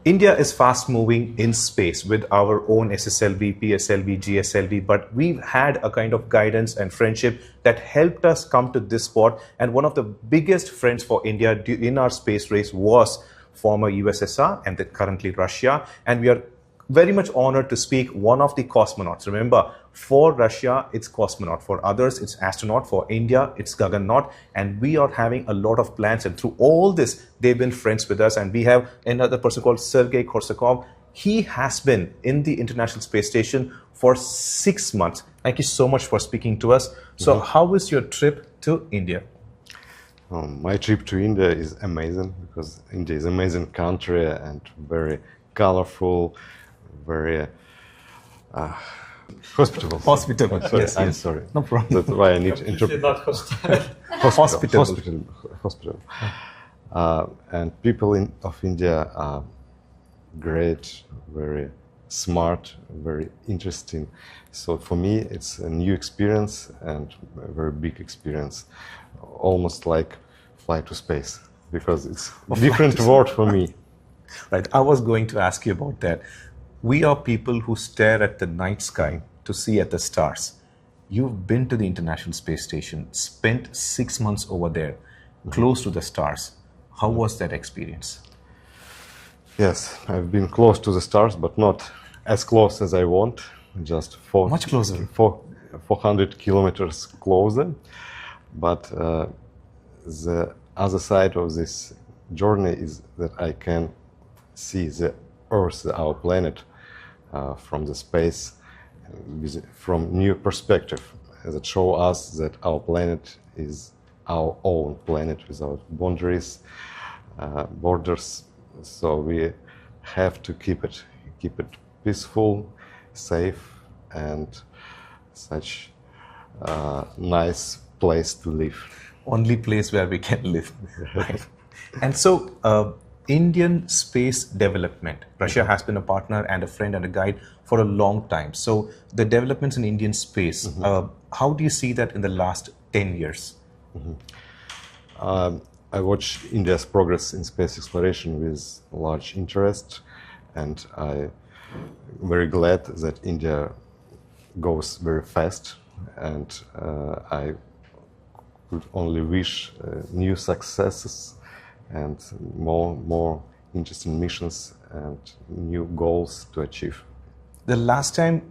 India is fast moving in space with our own SSLV, PSLV, GSLV, but we've had a kind of guidance and friendship that helped us come to this spot. And one of the biggest friends for India in our space race was former USSR and then currently Russia. And we are very much honored to speak one of the cosmonauts. Remember, for Russia, it's cosmonaut. For others, it's astronaut. For India, it's Gaganaut. And we are having a lot of plans. And through all this, they've been friends with us. And we have another person called Sergei Korsakov. He has been in the International Space Station for 6 months. Thank you so much for speaking to us. So how was your trip to India? My trip to India is amazing because India is an amazing country and very colorful, very hospitable. Hospitable. Sorry, I'm sorry. No problem. That's why I need to interpret. Hospital. And people of India are great, very smart, very interesting. So for me, it's a new experience and a very big experience, almost like fly to space, because it's a different word for me. Right. I was going to ask you about that. We are people who stare at the night sky to see at the stars. You've been to the International Space Station, spent 6 months over there, close to the stars. How was that experience? Yes, I've been close to the stars, but not as close as I want. Just much closer. 400 kilometers closer. But the other side of this journey is that I can see the Earth, our planet, from the space, from new perspective, that show us that our planet is our own planet without boundaries, borders. So we have to keep it peaceful, safe, and such a nice place to live. Only place where we can live. Right. And so, Indian space development. Russia has been a partner and a friend and a guide for a long time. So the developments in Indian space, how do you see that in the last 10 years? I watch India's progress in space exploration with large interest, and I'm very glad that India goes very fast, and I could only wish new successes and more interesting missions and new goals to achieve. The last time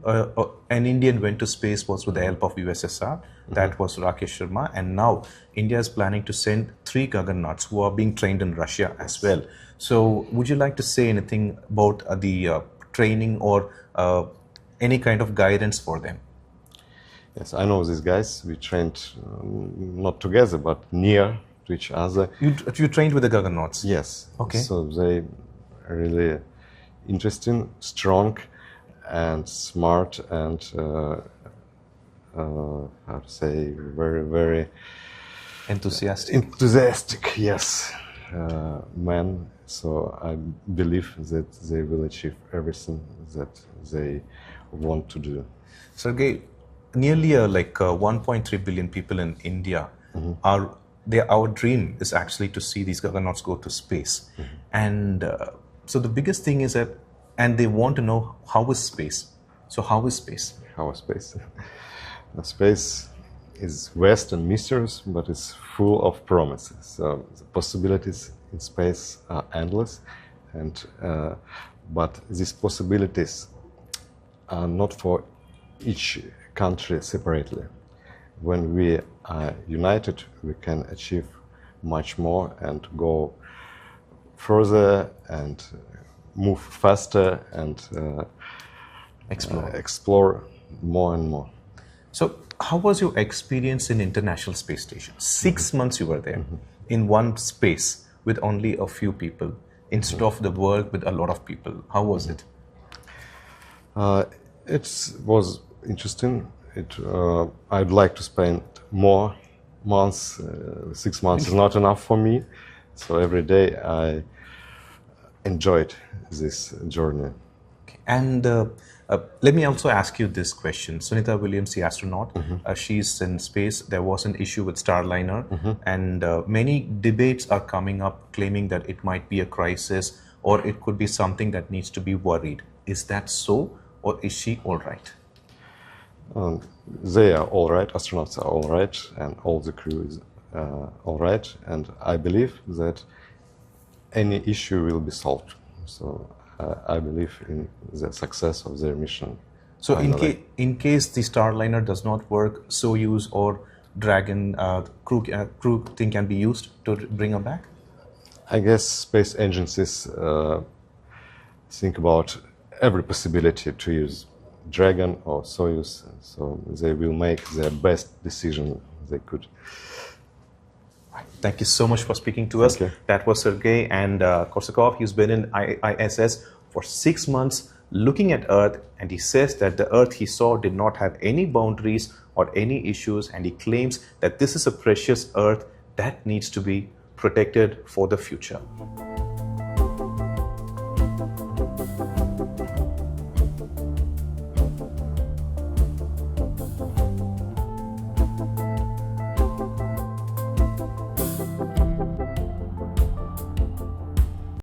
an Indian went to space was with the help of USSR. That was Rakesh Sharma. And now India is planning to send 3 Gaganauts who are being trained in Russia as well. So would you like to say anything about the training or any kind of guidance for them? Yes, I know these guys. We trained not together, but near to each other. You trained with the Gaganauts? Yes. Okay. So they are really interesting, strong, and smart, and how to say, very, very enthusiastic. Yes, men. So I believe that they will achieve everything that they want to do. Sergei, nearly 1.3 billion people in India our dream is actually to see these Gaganauts go to space. And so the biggest thing is that, and they want to know how is space. So how is space? How is space? Space is vast and mysterious, but it's full of promises. So the possibilities in space are endless, and but these possibilities are not for each country separately. When we are united, we can achieve much more and go further and move faster and explore more and more. So how was your experience in International Space Station? 6 months you were there in one space with only a few people instead of the world with a lot of people. How was it? It was interesting. I'd like to spend more months. 6 months is not enough for me. So every day I enjoyed this journey. Okay. And let me also ask you this question. Sunita Williams, the astronaut, she's in space. There was an issue with Starliner, and many debates are coming up claiming that it might be a crisis or it could be something that needs to be worried. Is that so, or is she all right? They are all right, astronauts are all right, and all the crew is all right, and I believe that any issue will be solved. So I believe in the success of their mission. So in case the Starliner does not work, Soyuz or Dragon crew thing can be used to bring her back? I guess space agencies think about every possibility to use Dragon or Soyuz, so they will make the best decision they could. Thank you so much for speaking to us. Okay. That was Sergei and Korsakov. He's been in ISS for 6 months looking at Earth, and he says that the Earth he saw did not have any boundaries or any issues, and he claims that this is a precious Earth that needs to be protected for the future.